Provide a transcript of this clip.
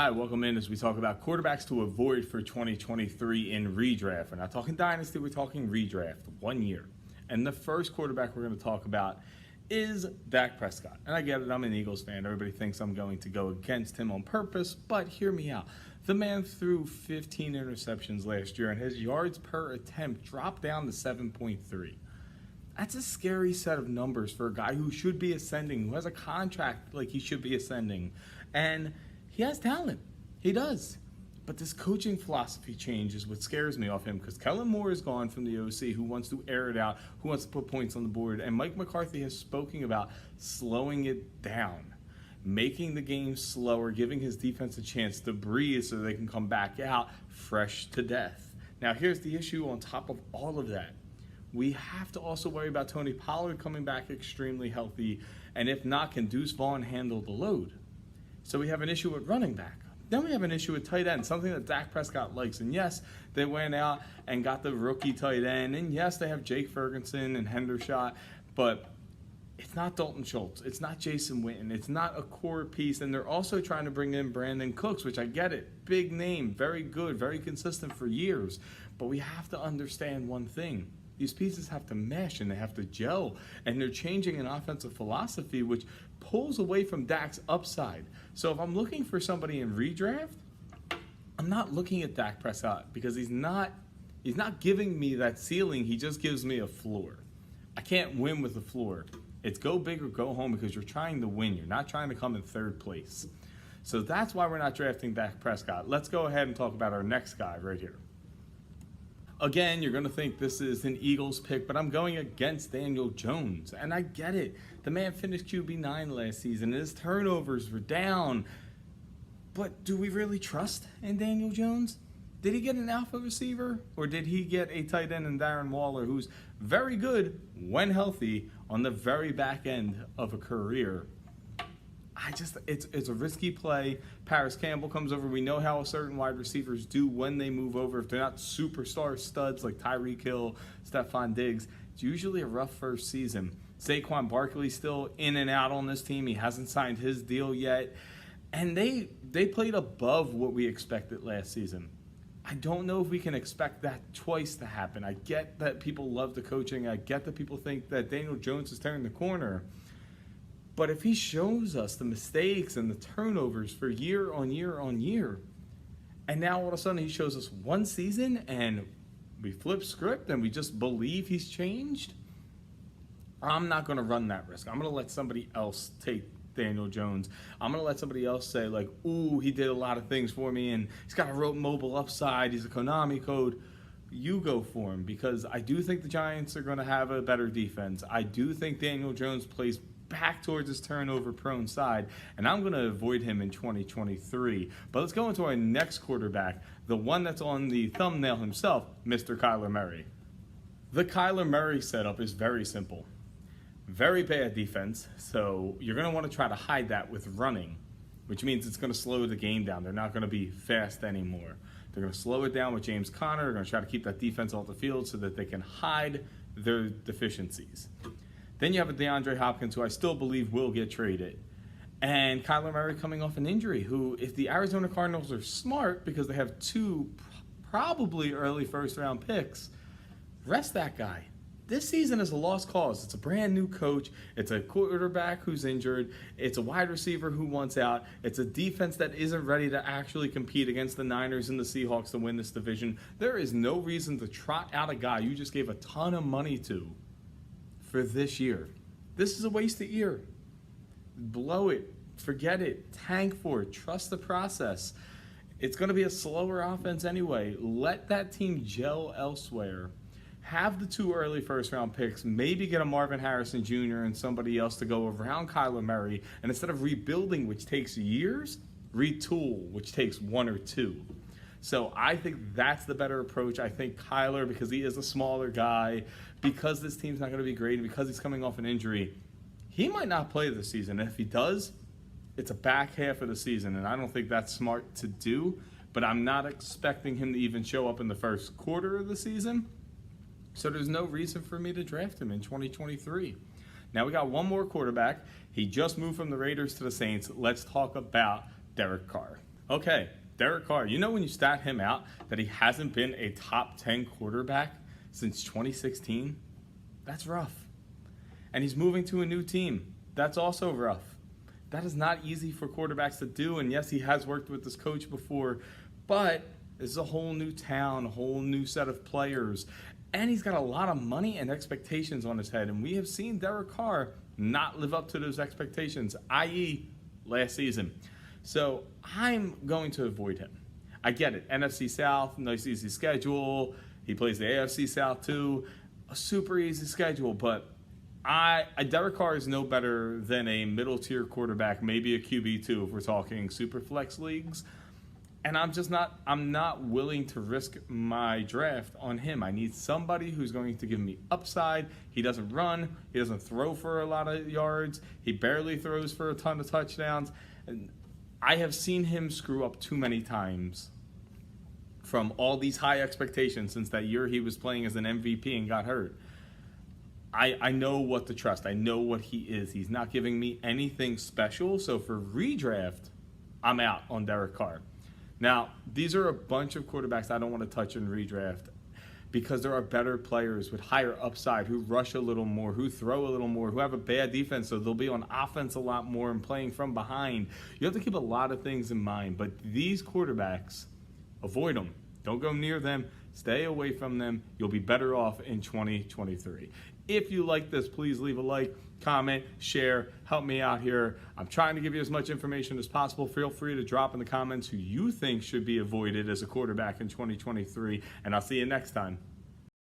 Hi, welcome in as we talk about quarterbacks to avoid for 2023 in redraft. We're not talking dynasty, we're talking redraft, 1 year. And the first quarterback we're going to talk about is Dak Prescott. And I get it, I'm an Eagles fan. Everybody thinks I'm going to go against him on purpose, but hear me out. The man threw 15 interceptions last year, and his yards per attempt dropped down to 7.3. That's a scary set of numbers for a guy who should be ascending, who has a contract like he should be ascending. And he has talent. He does. But this coaching philosophy change is what scares me off him, because Kellen Moore is gone from the OC, who wants to air it out, who wants to put points on the board. And Mike McCarthy has spoken about slowing it down, making the game slower, giving his defense a chance to breathe so they can come back out fresh to death. Now, here's the issue on top of all of that. We have to also worry about Tony Pollard coming back extremely healthy, and if not, can Deuce Vaughn handle the load? So we have an issue with running back. Then we have an issue with tight end, something that Dak Prescott likes. And yes, they went out and got the rookie tight end. And yes, they have Jake Ferguson and Hendershot. But it's not Dalton Schultz. It's not Jason Witten. It's not a core piece. And they're also trying to bring in Brandon Cooks, which I get it. Big name, very good, very consistent for years. But we have to understand one thing. These pieces have to mesh and they have to gel, and they're changing an offensive philosophy which pulls away from Dak's upside. So if I'm looking for somebody in redraft, I'm not looking at Dak Prescott, because he's not giving me that ceiling. He just gives me a floor. I can't win with the floor. It's go big or go home, because you're trying to win. You're not trying to come in third place. So that's why we're not drafting Dak Prescott. Let's go ahead and talk about our next guy right here. Again, you're going to think this is an Eagles pick, but I'm going against Daniel Jones. And I get it. The man finished QB9 last season. His turnovers were down. But do we really trust in Daniel Jones? Did he get an alpha receiver? Or did he get a tight end in Darren Waller, who's very good when healthy on the very back end of a career? It's a risky play. Paris Campbell comes over. We know how certain wide receivers do when they move over. If they're not superstar studs like Tyreek Hill, Stephon Diggs, it's usually a rough first season. Saquon Barkley's still in and out on this team. He hasn't signed his deal yet. And they played above what we expected last season. I don't know if we can expect that twice to happen. I get that people love the coaching. I get that people think that Daniel Jones is turning the corner. But if he shows us the mistakes and the turnovers for year on year on year, and now all of a sudden he shows us one season and we flip script and we just believe he's changed, I'm not going to run that risk. I'm going to let somebody else take Daniel Jones. I'm going to let somebody else say, like, ooh, he did a lot of things for me and he's got a rope mobile upside, he's a Konami code. You go for him, because I do think the Giants are going to have a better defense. I do think Daniel Jones plays back towards his turnover-prone side, and I'm going to avoid him in 2023. But let's go into our next quarterback, the one that's on the thumbnail himself, Mr. Kyler Murray. The Kyler Murray setup is very simple. Very bad defense, so you're going to want to try to hide that with running, which means it's going to slow the game down. They're not going to be fast anymore. They're going to slow it down with James Conner. They're going to try to keep that defense off the field so that they can hide their deficiencies. Then you have a DeAndre Hopkins, who I still believe will get traded. And Kyler Murray coming off an injury, who, if the Arizona Cardinals are smart, because they have two probably early first-round picks, rest that guy. This season is a lost cause. It's a brand new coach. It's a quarterback who's injured. It's a wide receiver who wants out. It's a defense that isn't ready to actually compete against the Niners and the Seahawks to win this division. There is no reason to trot out a guy you just gave a ton of money to for this year. This is a wasted year. Blow it. Forget it. Tank for it. Trust the process. It's going to be a slower offense anyway. Let that team gel elsewhere. Have the two early first-round picks. Maybe get a Marvin Harrison Jr. and somebody else to go around Kyler Murray. And instead of rebuilding, which takes years, retool, which takes 1 or 2. So I think that's the better approach. I think Kyler, because he is a smaller guy, because this team's not going to be great, and because he's coming off an injury, he might not play this season. And if he does, it's a back half of the season, and I don't think that's smart to do. But I'm not expecting him to even show up in the first quarter of the season. So there's no reason for me to draft him in 2023. Now we got one more quarterback. He just moved from the Raiders to the Saints. Let's talk about Derek Carr. Okay, Derek Carr. You know when you stat him out that he hasn't been a top 10 quarterback since 2016? That's rough. And he's moving to a new team. That's also rough. That is not easy for quarterbacks to do. And yes, he has worked with this coach before, but this is a whole new town, a whole new set of players. And he's got a lot of money and expectations on his head. And we have seen Derek Carr not live up to those expectations, i.e., last season. So I'm going to avoid him. I get it. NFC South, nice easy schedule. He plays the AFC South too. A super easy schedule, but Derek Carr is no better than a middle tier quarterback, maybe a QB2 if we're talking super flex leagues. And I'm not willing to risk my draft on him. I need somebody who's going to give me upside. He doesn't run. He doesn't throw for a lot of yards. He barely throws for a ton of touchdowns. And I have seen him screw up too many times from all these high expectations since that year he was playing as an MVP and got hurt. I know what to trust. I know what he is. He's not giving me anything special. So for redraft, I'm out on Derek Carr. Now, these are a bunch of quarterbacks I don't want to touch in redraft because there are better players with higher upside who rush a little more, who throw a little more, who have a bad defense, so they'll be on offense a lot more and playing from behind. You have to keep a lot of things in mind, but these quarterbacks, avoid them. Don't go near them. Stay away from them. You'll be better off in 2023. If you like this, please leave a like, comment, share, help me out here. I'm trying to give you as much information as possible. Feel free to drop in the comments who you think should be avoided as a quarterback in 2023, and I'll see you next time.